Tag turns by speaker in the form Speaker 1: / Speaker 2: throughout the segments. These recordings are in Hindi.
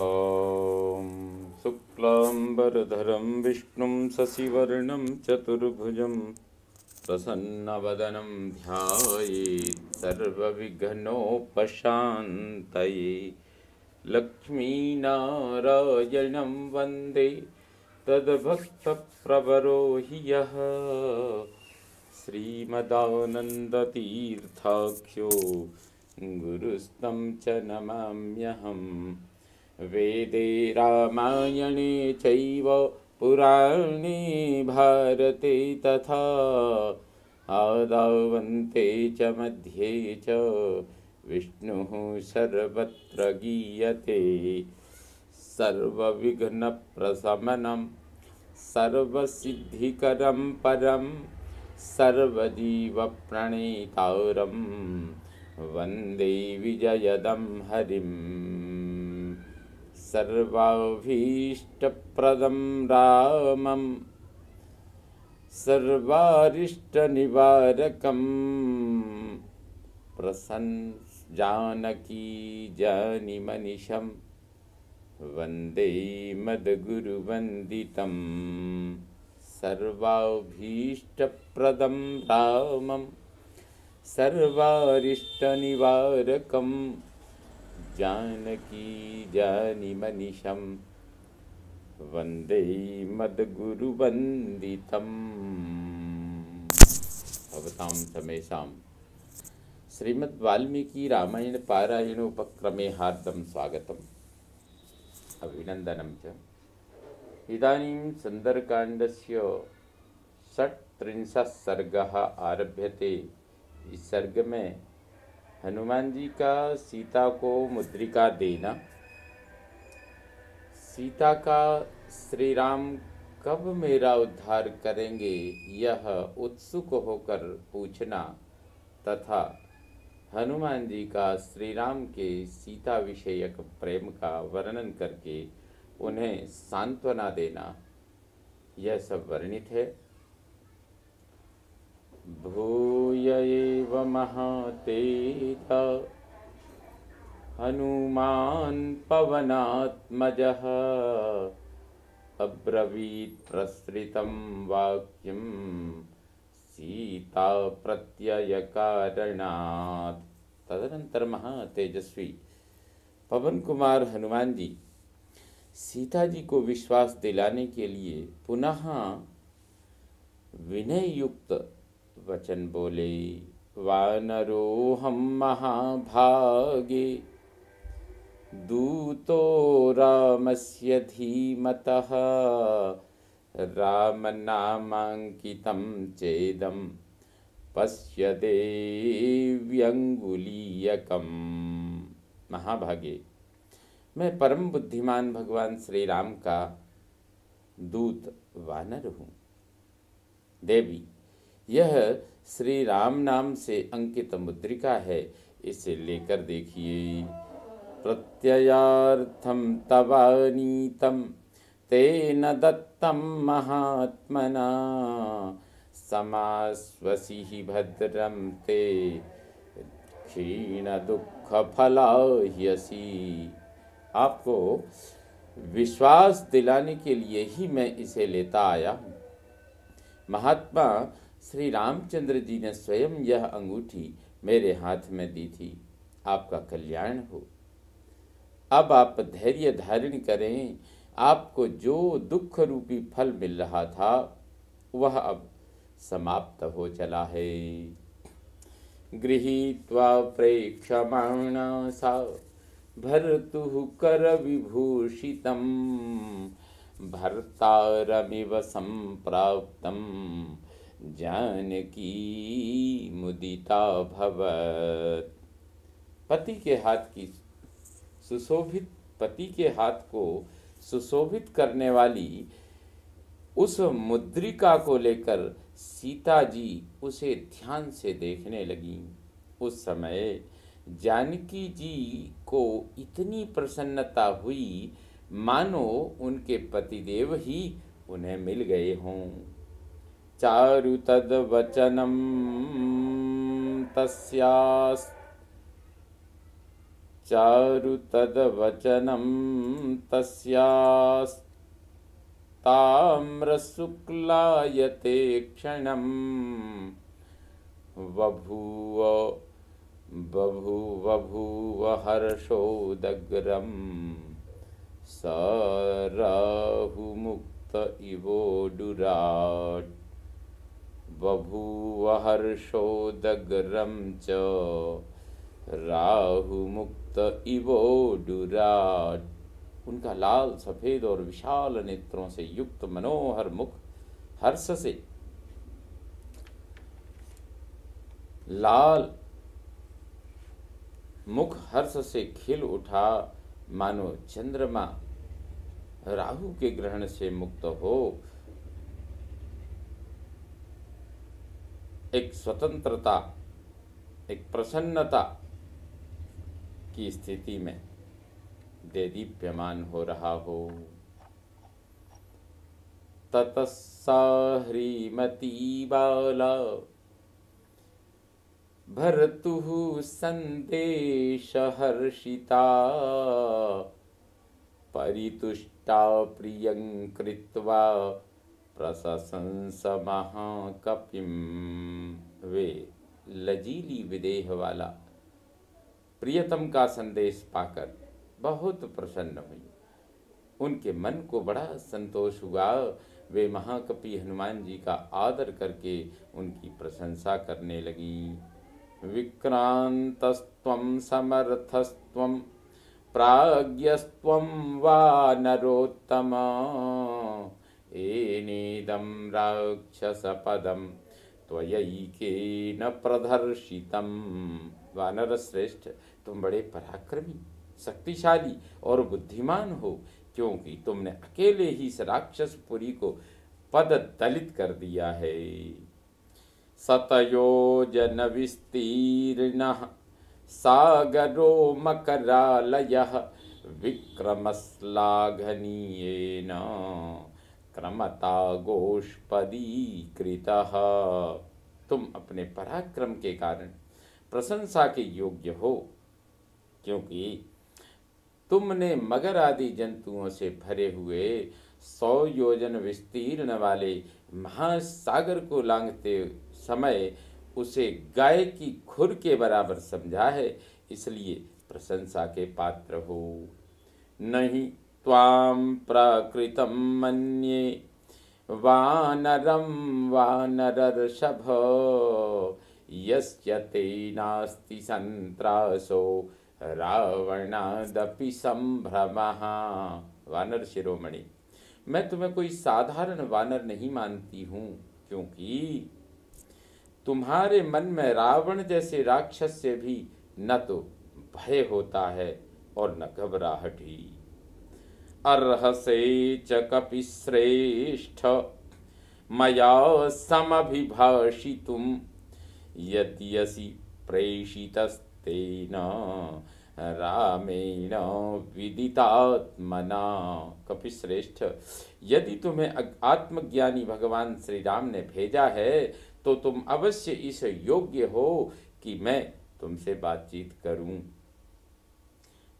Speaker 1: ॐ शुक्लाम्बरधरं विष्णुं शशिवर्णं चतुर्भुजं प्रसन्नवदनं ध्यायेत् सर्वविघ्नोपशान्तये। लक्ष्मीनारायणं वन्दे तद्भक्तप्रवरो हि यः श्रीमदानन्दतीर्थाख्यो गुरुस्तं च नमाम्यहम्। वेदे रामायणे चैव पुराणे भारते तथा आदावन्ते च मध्ये च विष्णुः सर्वत्र गीयते। सर्वविघ्नप्रशमनं सर्वसिद्धिकरं परं सर्वजीवप्रणेतारं वन्दे विजयदं हरिम्। सर्वाभीष्टप्रदं रामं सर्वारिष्टनिवारकं प्रसन्न जानकी जानिमनिशं वन्दे मद्गुरुवन्दितं। सर्वाभीष्टप्रदं रामं सर्वारिष्टनिवारकं जानकी जानिमनिशं वन्दे मद्गुरुवन्दितं। भवतां समेषां श्रीमद् वाल्मीकि रामायण पारायणोपक्रमे हार्दं स्वागतम् अभिनन्दनं च। इदानीं सुन्दरकाण्डस्य 36 सर्गः आरभ्यते। इस सर्ग में हनुमान जी का सीता को मुद्रिका देना, सीता का श्री राम कब मेरा उद्धार करेंगे यह उत्सुक होकर पूछना तथा हनुमान जी का श्री राम के सीता विषयक प्रेम का वर्णन करके उन्हें सांत्वना देना, यह सब वर्णित है। भूय एव महातेज हनुमान पवनात्मजः अब्रवीत् प्रसृतं वाक्यं सीता प्रत्यय कारणात्। तदनंतर महातेजस्वी पवन कुमार हनुमान जी सीता जी को विश्वास दिलाने के लिए पुनः विनय युक्त वचन बोले। वानरोऽहं महाभागे दूतो रामस्य धीमतः रामनामाङ्कितं चेदं पश्य देव्यंगुलीयकम्। महाभागे, मैं परम बुद्धिमान भगवान श्री राम का दूत वानर हूँ। देवी, यह श्री राम नाम से अंकित मुद्रिका है, इसे लेकर देखिए। प्रत्ययार्थम तवानीतम तेन दत्तम महात्मना समास्वसी भद्रम ते क्षीण दुख फलाह्यसी। आपको विश्वास दिलाने के लिए ही मैं इसे लेता आया हूँ। महात्मा श्री रामचंद्र जी ने स्वयं यह अंगूठी मेरे हाथ में दी थी। आपका कल्याण हो। अब आप धैर्य धारण करें। आपको जो दुख रूपी फल मिल रहा था वह अब समाप्त हो चला है। गृहीत्वा प्रेक्षमाणा सा भर्तुः कर विभूषितं भर्तारमिव संप्राप्तं जानकी मुदिता भवत्। पति के हाथ को सुशोभित करने वाली उस मुद्रिका को लेकर सीता जी उसे ध्यान से देखने लगीं। उस समय जानकी जी को इतनी प्रसन्नता हुई मानो उनके पतिदेव ही उन्हें मिल गए हों। चारु तद्वचनं तस्यास् चारु तद्वचनं तस्यास्ताम्रशुक्लायते क्षणं बभूव बभूव हर्षोदग्रं स राहुमुक्त इवोडुराट् बभूव हर्षोदग्रं च राहुमुक्त इवोडुराट्। उनका लाल सफेद और विशाल नेत्रों से युक्त मनोहर मुख हर्ष से लाल मुख हर्ष से खिल उठा, मानो चंद्रमा राहु के ग्रहण से मुक्त हो एक स्वतंत्रता, एक प्रसन्नता की स्थिति में देदीप्यमान हो रहा हो। ततस्सा ह्रीमती बाला भर्तुः संदेशहर्षिता परितुष्टा प्रियं कृत्वा प्रशंस महाकपिं। वे लजीली विदेह वाला प्रियतम का संदेश पाकर बहुत प्रसन्न हुई। उनके मन को बड़ा संतोष हुआ। वे महाकपि हनुमान जी का आदर करके उनकी प्रशंसा करने लगी। विक्रांतस्त्वं समर्थस्त्वं प्राज्ञस्त्वं वानरोत्तम एनेदं राक्षसपदं त्वयैकेन प्रदर्शितं। वानर श्रेष्ठ, तुम बड़े पराक्रमी, शक्तिशाली और बुद्धिमान हो, क्योंकि तुमने अकेले ही इस राक्षसपुरी को पद दलित कर दिया है। शतयोजन विस्तीर्णः सागरो मकरालयः विक्रमश्लाघनीयेन क्रमता गोष्पदीकृतः। तुम अपने पराक्रम के कारण प्रशंसा के योग्य हो, क्योंकि तुमने मगर आदि जंतुओं से भरे हुए 100 योजन विस्तीर्ण वाले महासागर को लांघते समय उसे गाय की खुर के बराबर समझा है, इसलिए प्रशंसा के पात्र हो। नहीं त्वां प्राकृतं मन्ये वानरं वानरर्षभ यस्य ते नास्ति संत्रासो रावणादपि संभ्रमः। वानर शिरोमणि, मैं तुम्हें कोई साधारण वानर नहीं मानती हूँ, क्योंकि तुम्हारे मन में रावण जैसे राक्षस से भी न तो भय होता है और न घबराहट ही। अर्हसे च कपिश्रेष्ठ मया समभिभाषितुं यद्यसि प्रेषितस्तेन रामेण विदितात्मना। कपिश्रेष्ठ, यदि तुम्हें आत्मज्ञानी भगवान श्री राम ने भेजा है तो तुम अवश्य इस योग्य हो कि मैं तुमसे बातचीत करूं।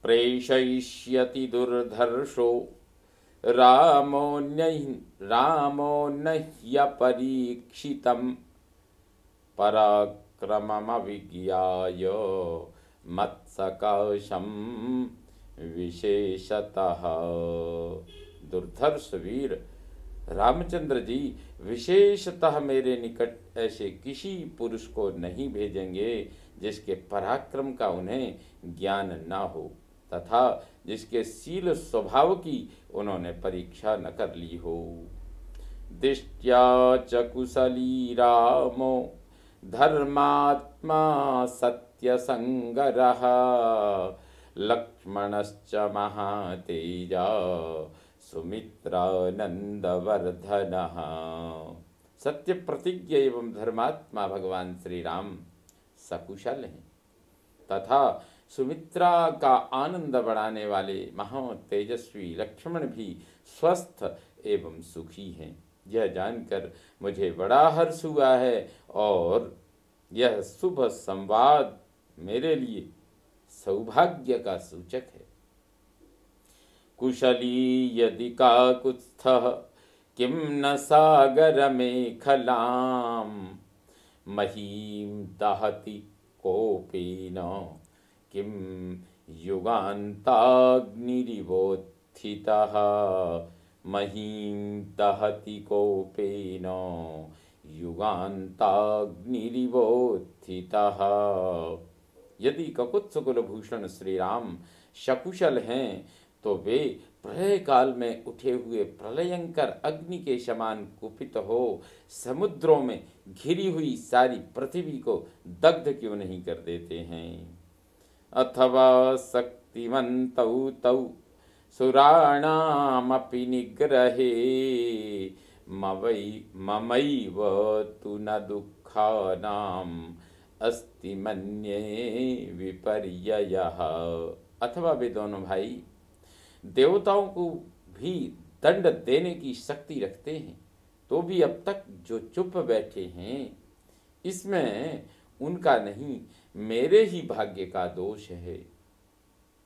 Speaker 1: प्रेषयिष्यति दुर्धर्षो रामो नह्यपरीक्षितं पराक्रममविज्ञाय मत्सकाशं विशेषतः। दुर्धर्ष वीर रामचंद्र जी विशेषतः मेरे निकट ऐसे किसी पुरुष को नहीं भेजेंगे जिसके पराक्रम का उन्हें ज्ञान न हो तथा जिसके शील स्वभाव की उन्होंने परीक्षा न कर ली हो। दिष्ट्या च कुशली रामो धर्मात्मा सत्यसंगरः लक्ष्मणश्च महातेजा सुमित्रानंदवर्धनः। सत्य प्रतिज्ञ एवं धर्मात्मा भगवान श्री राम सकुशल हैं तथा सुमित्रा का आनंद बढ़ाने वाले महा तेजस्वी लक्ष्मण भी स्वस्थ एवं सुखी हैं। यह जानकर मुझे बड़ा हर्ष हुआ है और यह शुभ संवाद मेरे लिए सौभाग्य का सूचक है। कुशली यदि काकुत्स्थः किं न सागरमेखलां महीं दहति कोपेन किं युगान्ताग्निरिवोत्थितः महीं दहति कोपेन युगान्ताग्निरिवोत्थितः। यदि ककुत्स कुलभूषण श्री राम सकुशल हैं तो वे प्रलय काल में उठे हुए प्रलयंकर अग्नि के समान कुपित हो समुद्रों में घिरी हुई सारी पृथ्वी को दग्ध क्यों नहीं कर देते हैं। अथवा शक्तिमन्तौ तौ सुराणामपि निग्रहे ममैव तु न दुःखानाम् अस्ति मन्ये विपर्ययः। अथवा वे दोनों भाई देवताओं को भी दंड देने की शक्ति रखते हैं, तो भी अब तक जो चुप बैठे हैं इसमें उनका नहीं, मेरे ही भाग्य का दोष है।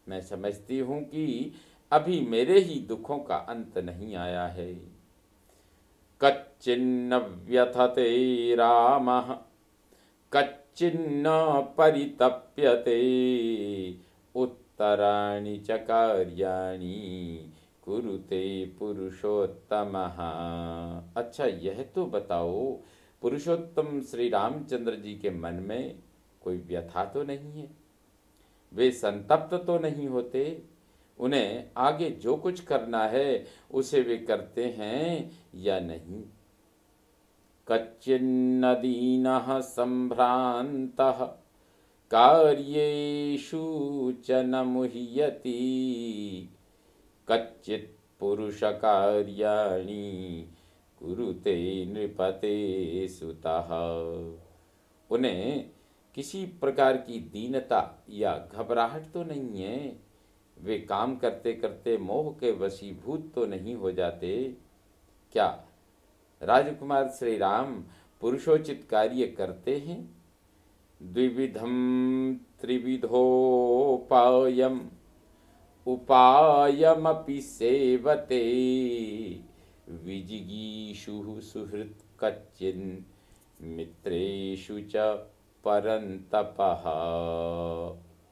Speaker 1: मैं समझती हूँ कि अभी मेरे ही दुखों का अंत नहीं आया है। कच्चिन्न व्यथते रामः कच्चिन्न परितप्यते उत्तराणि च कार्याणि कुरुते पुरुषोत्तमः। अच्छा, यह तो बताओ पुरुषोत्तम श्री रामचंद्र जी के मन में कोई व्यथा तो नहीं है? वे संतप्त तो नहीं होते? उन्हें आगे जो कुछ करना है उसे वे करते हैं या नहीं? कच्चिन्न दीनः संभ्रान्तः कार्येषु च न मुह्यति कच्चित् पुरुष कार्याणि कुरुते नृपते सुतः। उन्हें किसी प्रकार की दीनता या घबराहट तो नहीं है? वे काम करते करते मोह के वशीभूत तो नहीं हो जाते? क्या राजकुमार श्री राम पुरुषोचित कार्य करते हैं? द्विविधम त्रिविधोपायम उपायमपि सेवते विजिगीषु सुहृत् कच्चिन् मित्रेषु च परन्तपः।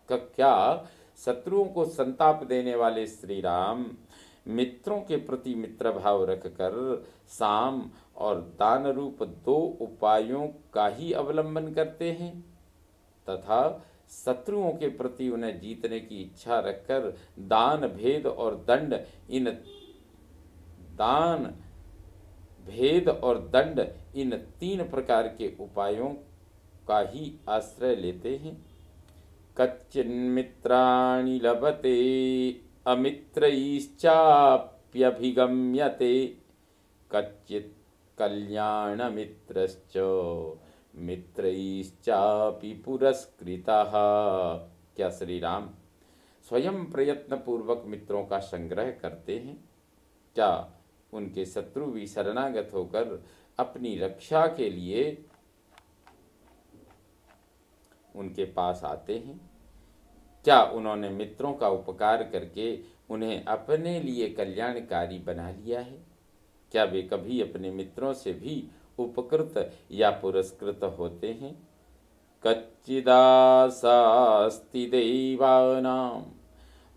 Speaker 1: क्या शत्रुओं को संताप देने वाले श्री राम मित्रों के प्रति मित्र भाव रखकर साम और दान रूप दो उपायों का ही अवलंबन करते हैं तथा शत्रुओं के प्रति उन्हें जीतने की इच्छा रखकर दान भेद और दंड इन तीन प्रकार के उपायों का ही आश्रय लेते हैं। कच्चिन्मित्राणि लभते अमित्रैश्चाप्यभिगम्यते कच्चित् कल्याणमित्रश्च मित्रैश्चापि पुरस्कृतः। क्या श्री राम स्वयं प्रयत्न पूर्वक मित्रों का संग्रह करते हैं? क्या उनके शत्रु भी शरणागत होकर अपनी रक्षा के लिए उनके पास आते हैं? क्या उन्होंने मित्रों का उपकार करके उन्हें अपने लिए कल्याणकारी बना लिया है? क्या वे कभी अपने मित्रों से भी उपकृत या पुरस्कृत होते हैं? कच्चिदासास्ति देवानां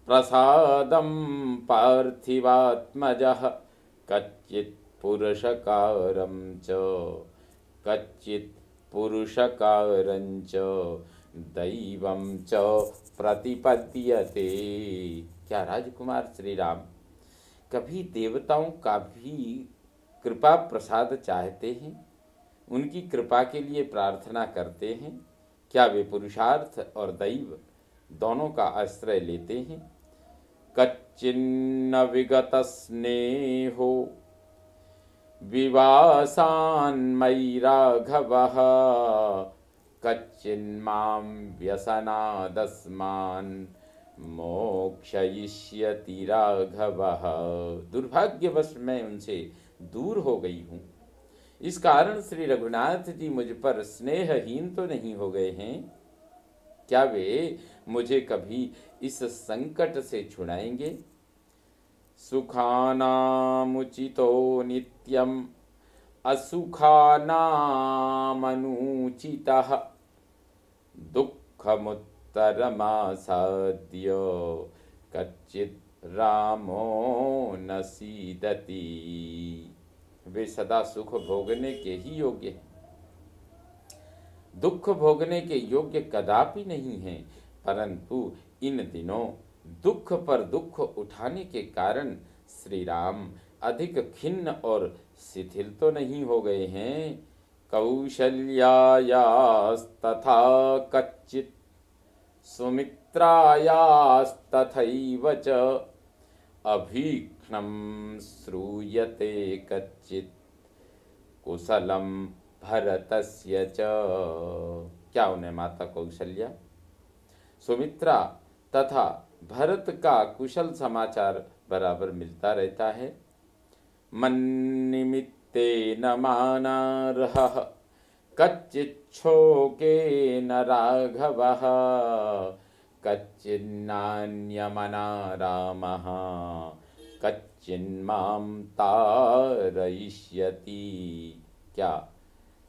Speaker 1: प्रसादं पार्थिवात्मजः कच्चित् पुरुषकारं च कच्चित् पुरुषकारं च दैवं च प्रतिपद्यते। क्या राजकुमार श्री राम कभी देवताओं का भी कृपा प्रसाद चाहते हैं? उनकी कृपा के लिए प्रार्थना करते हैं? क्या वे पुरुषार्थ और दैव दोनों का आश्रय लेते हैं? कच्चिन्न विगत स्नेहो विवासान्मयि राघवः कच्चिन्मां व्यसनादस्मान् मोक्षयिष्यति राघवः। दुर्भाग्यवश मैं उनसे दूर हो गई हूँ। इस कारण श्री रघुनाथ जी मुझ पर स्नेहहीन तो नहीं हो गए हैं? क्या वे मुझे कभी इस संकट से छुड़ाएंगे? सुखानामुचितो नित्यम असुखानामनुचितः दुःखमुत्तरमासाद्य कच्चित् रामो न सीदति। वे सदा सुख भोगने के ही योग्य हैं, दुख भोगने के योग्य कदापि नहीं हैं, परंतु इन दिनों दुख पर दुख उठाने के कारण श्री राम अधिक खिन्न और शिथिल तो नहीं हो गए हैं। कौशल्यायास्तथा कच्चित् सुमित्रायास्तथैव च अभीक्ष्णं श्रूयते कच्चित् कुशलं भरतस्य च। क्या उन्हें माता कौशल्या, सुमित्रा तथा भरत का कुशल समाचार बराबर मिलता रहता है? मन्निमित्तेन मानार्हः कच्चिच्छोकेन राघवः कच्चिन्नान्यमना रामः कच्चिन्मां तारयिष्यति। क्या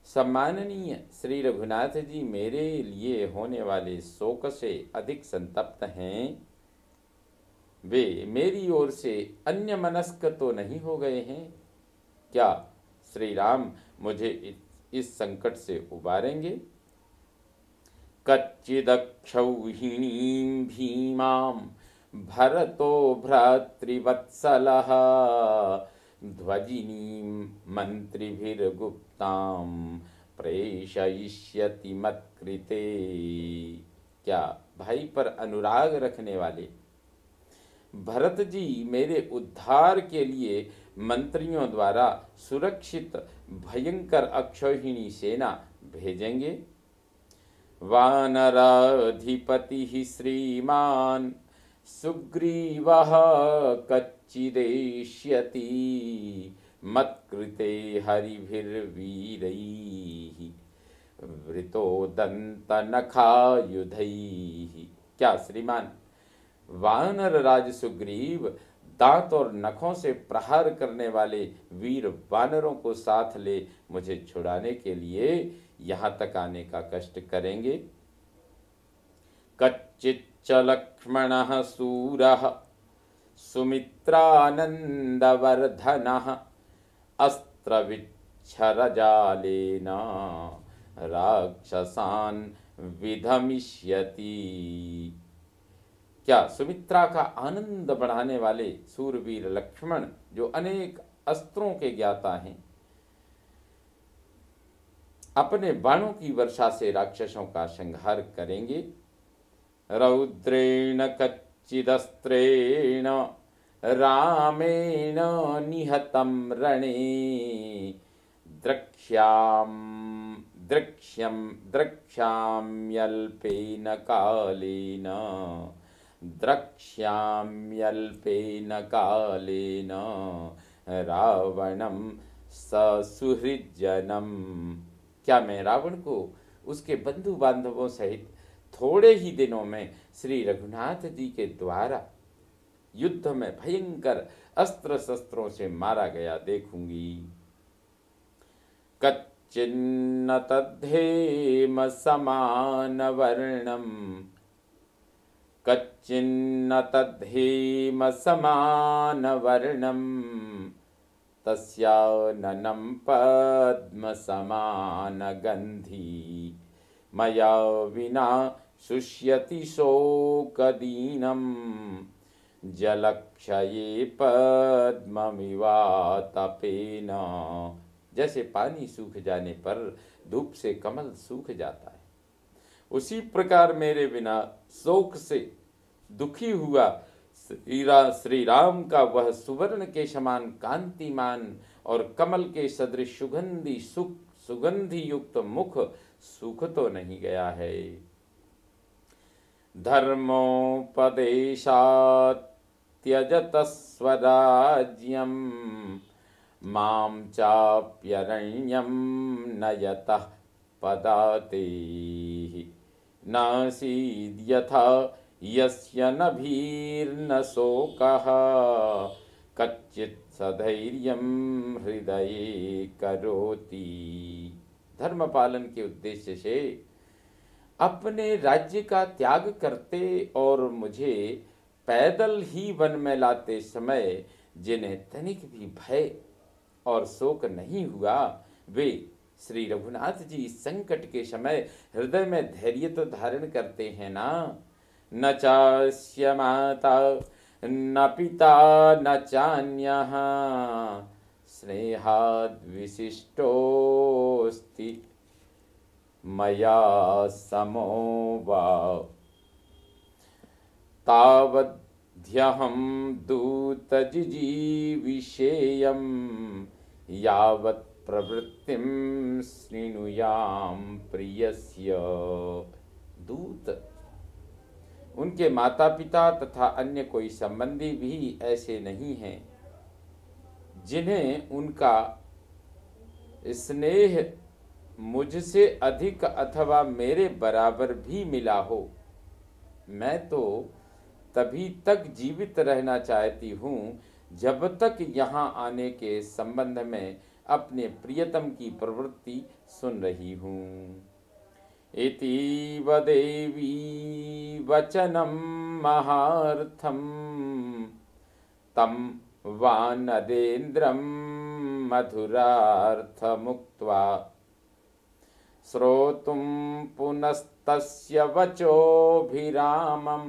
Speaker 1: सम्माननीय श्री रघुनाथ जी मेरे लिए होने वाले शोक से अधिक संतप्त हैं? वे मेरी ओर से अन्य मनस्क तो नहीं हो गए हैं? क्या श्री राम मुझे इस संकट से उबारेंगे? कच्चिदक्षौहिणीं भीमां भरतो भ्रातृवत्सलः ध्वजिनीं मंत्रिभिर्गुप्तां प्रेषयिष्यति मत्कृते। क्या भाई पर अनुराग रखने वाले भरत जी मेरे उद्धार के लिए मंत्रियों द्वारा सुरक्षित भयंकर अक्षौहिणी सेना भेजेंगे? वानराधिपतिः श्रीमान् सुग्रीवः कच्चिदेष्यति मत्कृते हरिभिर्वीरैः वृतोदन्तनखायुधैः। क्या श्रीमान वानर राज सुग्रीव दांत और नखों से प्रहार करने वाले वीर वानरों को साथ ले मुझे छुड़ाने के लिए यहाँ तक आने का कष्ट करेंगे? कच्चिच्च लक्ष्मणः सूरः सुमित्रानन्दवर्धनः अस्त्रविच्छरजालेन राक्षसान् विधमिष्यति। क्या सुमित्रा का आनंद बढ़ाने वाले सूरवीर लक्ष्मण जो अनेक अस्त्रों के ज्ञाता हैं, अपने बाणों की वर्षा से राक्षसों का संहार करेंगे? रौद्रेण कच्चिदस्त्रेण रामेण निहतं रणे द्रक्ष्याम्यल्पेन कालेन रावणं ससुहृज्जनम। क्या मैं रावण को उसके बंधु बांधवों सहित थोड़े ही दिनों में श्री रघुनाथ जी के द्वारा युद्ध में भयंकर अस्त्र शस्त्रों से मारा गया देखूंगी? कच्चिन्न तद्धेम समान वर्णम कच्चिन्न तद्धेम समान वर्णम तस्याननं पद्म समान गंधी मया विना शुष्यति शोकदीनम जलक्षये पद्ममिवातपेन। जैसे पानी सूख जाने पर धूप से कमल सूख जाता है, उसी प्रकार मेरे बिना शोक से दुखी हुआ श्री राम का वह सुवर्ण के समान कांतिमान और कमल के सदृश सुगंधि युक्त मुख सूख तो नहीं गया है। धर्मोपदेशात् त्यजत स्वराज्यं मां चाप्यरण्यं नयतः पदाते नासीद्यथा यस्य न भीर्न शोकः कच्चित् सधैर्यं हृदये करोति। धर्म पालन के उद्देश्य से अपने राज्य का त्याग करते और मुझे पैदल ही वन में लाते समय जिन्हें तनिक भी भय और शोक नहीं हुआ, वे श्री रघुनाथ जी संकट के समय हृदय में धैर्य तो धारण करते हैं ना। न चास्य माता न पिता न चान्यः स्नेहाद् विशिष्टोऽस्ति मया समो वा तावद्ध्यहं दूतजिजीविषेयं यावत् प्रवृत्तिं स्निनुयां प्रियस्य। दूत उनके माता पिता तथा अन्य कोई संबंधी भी ऐसे नहीं हैं जिन्हें उनका स्नेह मुझसे अधिक अथवा मेरे बराबर भी मिला हो। मैं तो तभी तक जीवित रहना चाहती हूँ जब तक यहाँ आने के संबंध में अपने प्रियतम की प्रवृत्ति सुन रही हूँ। इतीव देवी वचनं महार्थं तं वानरेन्द्रं मधुरार्थमुक्त्वा श्रोतुं पुनस्तस्य वचोभिरामं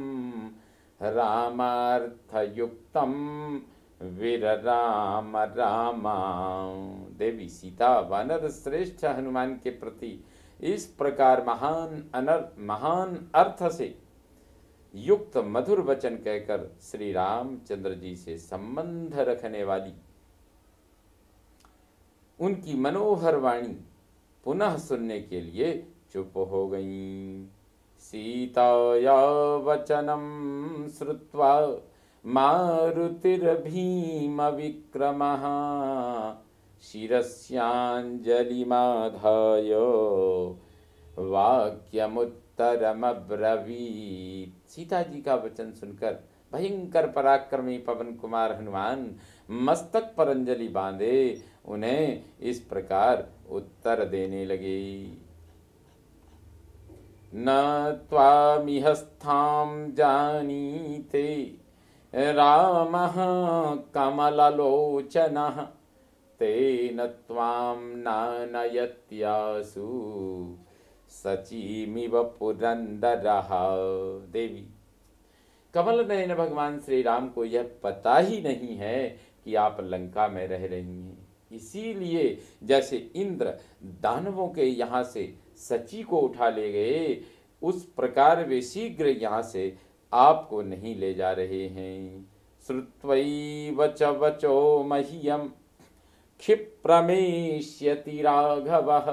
Speaker 1: रामार्थयुक्तं विरराम रामा। देवी सीता वानर श्रेष्ठ हनुमान के प्रति इस प्रकार महान अर्थ से युक्त मधुर वचन कहकर श्री रामचंद्र जी से संबंध रखने वाली उनकी मनोहर वाणी पुनः सुनने के लिए चुप हो गईं। सीताया वचनं श्रुत्वा मारुतिर्भीम विक्रमः शिरस्याञ्जलिमाधाय वाक्यमुत्तरमब्रवीत्। सीता जी का वचन सुनकर भयंकर पराक्रमी पवन कुमार हनुमान मस्तक पर अंजलि बांधे उन्हें इस प्रकार उत्तर देने लगे। न त्वामिह स्थां जानीते रामः कमललोचनः तेन त्वां नानयत्यासु सचीमिव पुरंदरः। देवी कमल नयन भगवान श्री राम को यह पता ही नहीं है कि आप लंका में रह रही हैं। इसीलिए जैसे इंद्र दानवों के यहाँ से सची को उठा ले गए, उस प्रकार वे शीघ्र यहाँ से आपको नहीं ले जा रहे हैं। श्रुत्वैव च वचो मह्यं क्षिप्रमेष्यति राघवः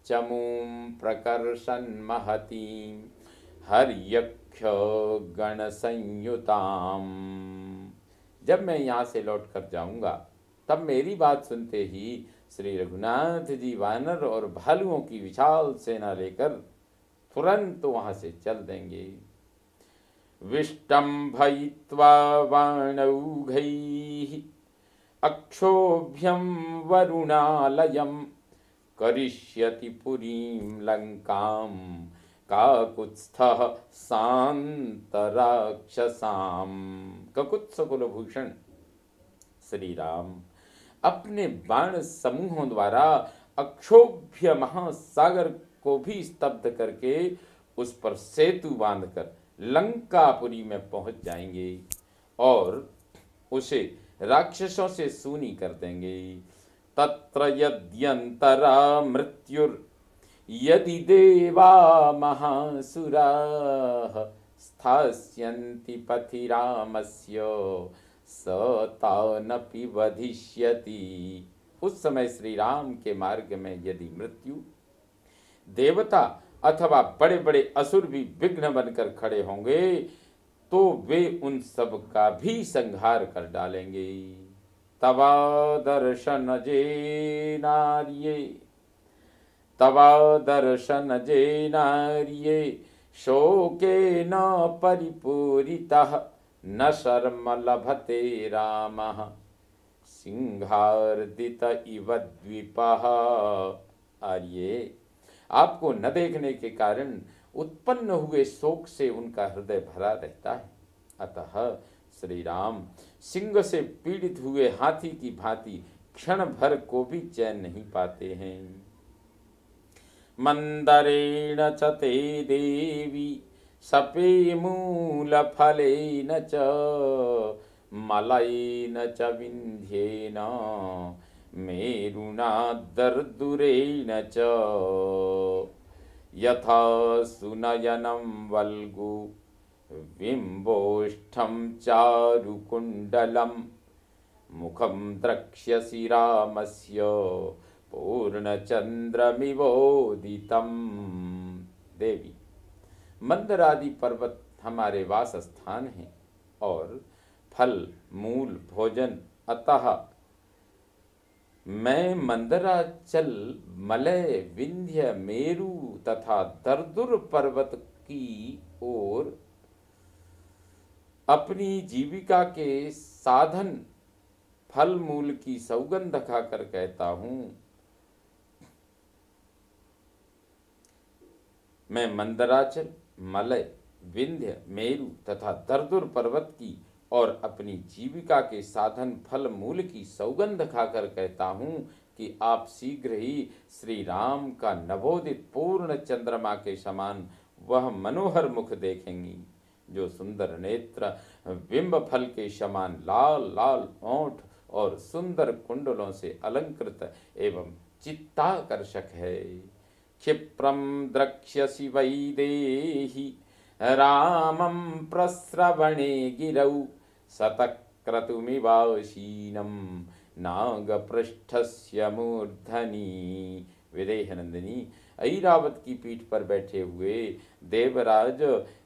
Speaker 1: चमूं प्रकर्षन् महतीं हर्यक्ष गण संयुताम। जब मैं यहाँ से लौट कर जाऊंगा तब मेरी बात सुनते ही श्री रघुनाथ जी वानर और भालुओं की विशाल सेना लेकर तुरंत वहां से चल देंगे। विष्टम्भयित्वा वाणौघैः अक्षोभ्यं वरुणालयं करिष्यति पुरीं लंकां काकुत्स्थः शान्तराक्षसां। ककुत्स कुलभूषण श्री राम अपने बाण समूहों द्वारा अक्षोभ्य महासागर को भी स्तब्ध करके उस पर सेतु बांधकर लंकापुरी में पहुंच जाएंगे और उसे राक्षसों से सूनी कर देंगे। तत्र यद्यंतरा मृत्युर यदि देवा महासुराः स्थास्यन्ति पथि रामस्य सतानपि वधिष्यति। उस समय श्री राम के मार्ग में यदि मृत्यु, देवता अथवा बड़े बड़े असुर भी विघ्न बनकर खड़े होंगे तो वे उन सब का भी संहार कर डालेंगे। तवा दर्शन जे नार्ये शोके न परिपूरितः न शर्म लभते रामः सिंहार्दित इव द्वीपः। आर्ये, आपको न देखने के कारण उत्पन्न हुए शोक से उनका हृदय भरा रहता है। अतः श्री राम सिंह से पीड़ित हुए हाथी की भांति क्षण भर को भी चैन नहीं पाते हैं। मंदरेण च ते देवी सपे मूल फलेन च मलयेन च विन्ध्येन मेरुना दर्दुरेण च यथा सुनयनं वल्गु बिम्बोष्ठं चारुकुण्डलं मुखं द्रक्ष्यसि रामस्य पूर्णचंद्रमिवोदितम। देवी, मंदरादि पर्वत हमारे वास स्थान हैं और फल मूल भोजन, अतः मैं मंदराचल मलय विंध्य मेरु तथा दर्दुर पर्वत की ओर अपनी जीविका के साधन फल मूल की सौगंध खाकर कहता हूं, मैं मंदराचल मलय विंध्य मेरु तथा दर्दुर पर्वत की और अपनी जीविका के साधन फल मूल की सौगंध खाकर कहता हूं कि आप शीघ्र ही श्री राम का नवोदित पूर्ण चंद्रमा के समान वह मनोहर मुख देखेंगी, जो सुंदर नेत्र बिंब फल के समान लाल लाल ओंठ और सुंदर कुंडलों से अलंकृत एवं चित्ताकर्षक है। क्षिप्रम द्रक्ष्यसि वैदेही रामं प्रस्रवणे गिरौ शतक्रतुमिवाशीनं नागपृष्ठस्य मूर्धनि। विदेहनंदिनी, ऐरावत की पीठ पर बैठे हुए देवराज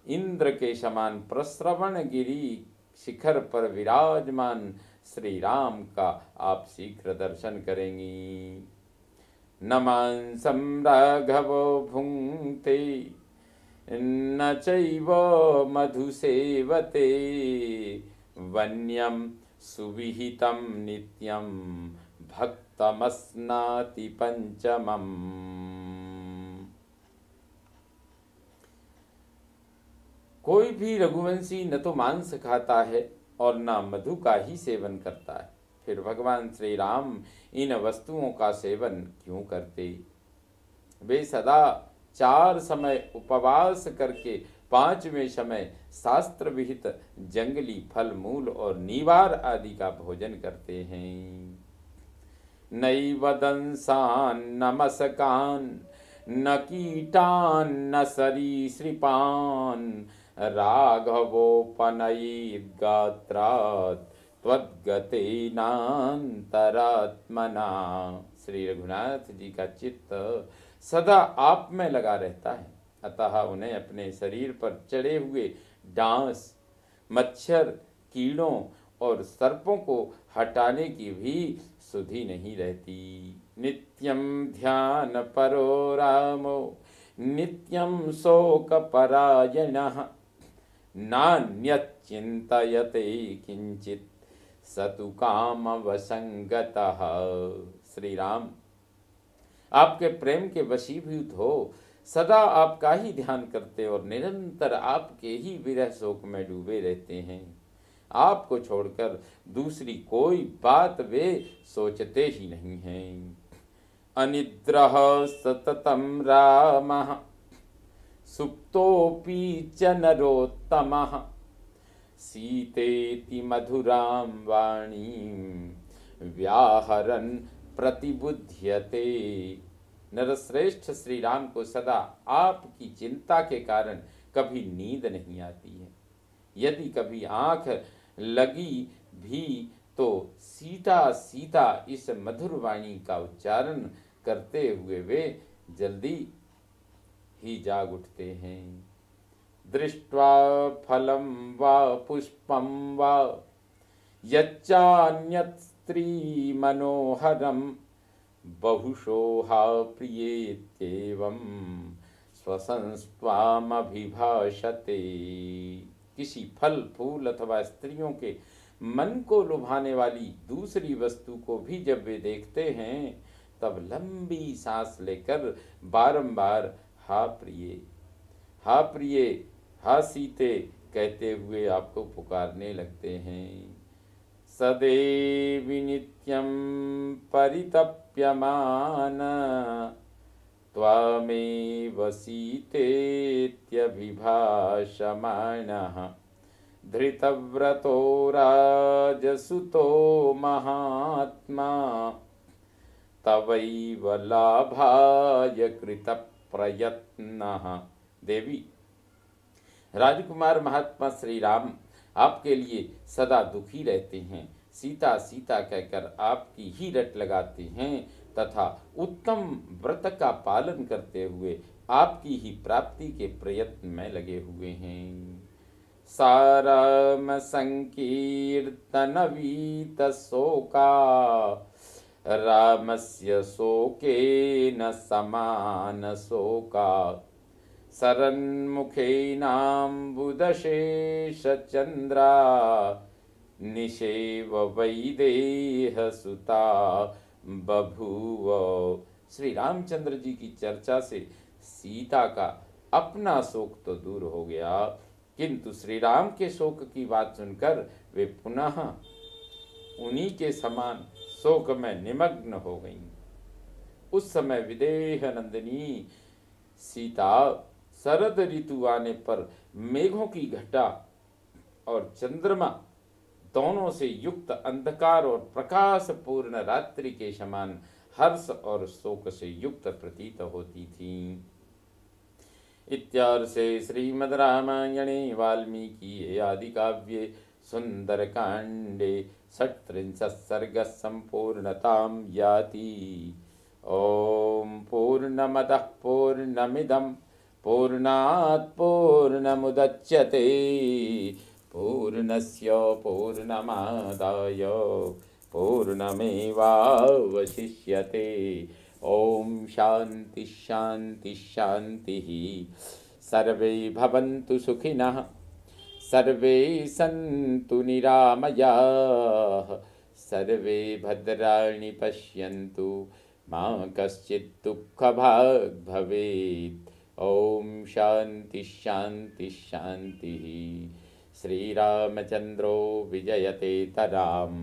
Speaker 1: इंद्र के समान प्रस्रवण गिरी शिखर पर विराजमान श्री राम का आप शीघ्र दर्शन करेंगी। न मांसं राघवो भुङ्क्ते न चैव मधुसेवते वन्यं सुविहितं नित्यं भक्तमस्नाति पंचमम्। कोई भी रघुवंशी न तो मांस खाता है और न मधु का ही सेवन करता है, फिर भगवान श्री राम इन वस्तुओं का सेवन क्यों करते? वे सदा 4 समय उपवास करके 5वें समय शास्त्र विहित जंगली फल मूल और नीवार आदि का भोजन करते हैं। नैव दंसान न मशकान न कीटान न सरीसृपान राघवोपनयेद् गात्रात् त्वद्गतेनान्तरात्मना। श्री रघुनाथ जी का चित्त सदा आप में लगा रहता है, अतः उन्हें अपने शरीर पर चढ़े हुए डांस, मच्छर, कीड़ों और सर्पों को हटाने की भी सुधि नहीं रहती। नित्यं ध्यान परो रामो नित्यं शोक परायणः नान्यत् चिन्तयते किंचित सतु काम वसंगतः। श्री राम, आपके प्रेम के वशीभूत हो, सदा आपका ही ध्यान करते और निरंतर आपके ही विरह शोक में डूबे रहते हैं। आपको छोड़कर दूसरी कोई बात वे सोचते ही नहीं हैं। अनिद्रः सततं रामः सुप्तोऽपि च नरोत्तमः सीतेति मधुरां वाणीं व्याहरन् प्रतिबुध्यते। नरश्रेष्ठ श्री राम को सदा आपकी चिंता के कारण कभी नींद नहीं आती है। यदि कभी आंख लगी भी तो सीता सीता इस मधुर वाणी का उच्चारण करते हुए वे जल्दी ही जाग उठते हैं। दृष्ट्वा फलं वा पुष्पं वा यच्चान्यत् स्त्री मनोहरं बहुशोहा प्रियेत्येवं स्वसंस्त्वामभिभाषते। किसी फल फूल अथवा स्त्रियों के मन को लुभाने वाली दूसरी वस्तु को भी जब वे देखते हैं तब लंबी सांस लेकर बारंबार हा प्रिय, हा प्रिय, हा सीते कहते हुए आपको पुकारने लगते हैं। सदैव नित्यं परितप्यमान त्वामेव सीतेत्यभिभाषमाणः धृतव्रतो राजसुतो महात्मा तवैव लाभाय कृतप्रयत्नः। देवी, राजकुमार महात्मा श्री राम आपके लिए सदा दुखी रहते हैं, सीता सीता कहकर आपकी ही रट लगाते हैं तथा उत्तम व्रत का पालन करते हुए आपकी ही प्राप्ति के प्रयत्न में लगे हुए हैं। साराम संकीर्तन वीत शोका रामस्य शोकेन समान शोका शरन्मुखेनाम्बुदशेषचन्द्रा निषेव वैदेह सुता बभूव। श्री रामचंद्र जी की चर्चा से सीता का अपना शोक तो दूर हो गया, किंतु श्री राम के शोक की बात सुनकर वे पुनः उन्हीं के समान शोक में निमग्न हो गईं। उस समय विदेह नंदिनी सीता शरद ऋतु आने पर मेघों की घटा और चंद्रमा दोनों से युक्त अंधकार और प्रकाश पूर्ण रात्रि के समान हर्ष और शोक से युक्त प्रतीत होती थी। इत्यार्षे श्रीमद् रामायणे वाल्मीकि आदि काव्ये सुंदरकांडे 38 सर्ग संपूर्णतां याति। ओम पूर्णमदः पूर्णमिदं पूर्णात् पूर्णमुदच्यते पूर्णस्य पूर्णमादाय पूर्णमेवावशिष्यते। ओम शांति शांति शांति। सर्वे भवन्तु सुखिनः, सर्वे सन्तु निरामयाः, सर्वे भद्राणि पश्यन्तु मा कश्चित् दुःखभाग् भवेत्। ओम शांति शांति शांति। श्रीरामचंद्रो विजयते तराम।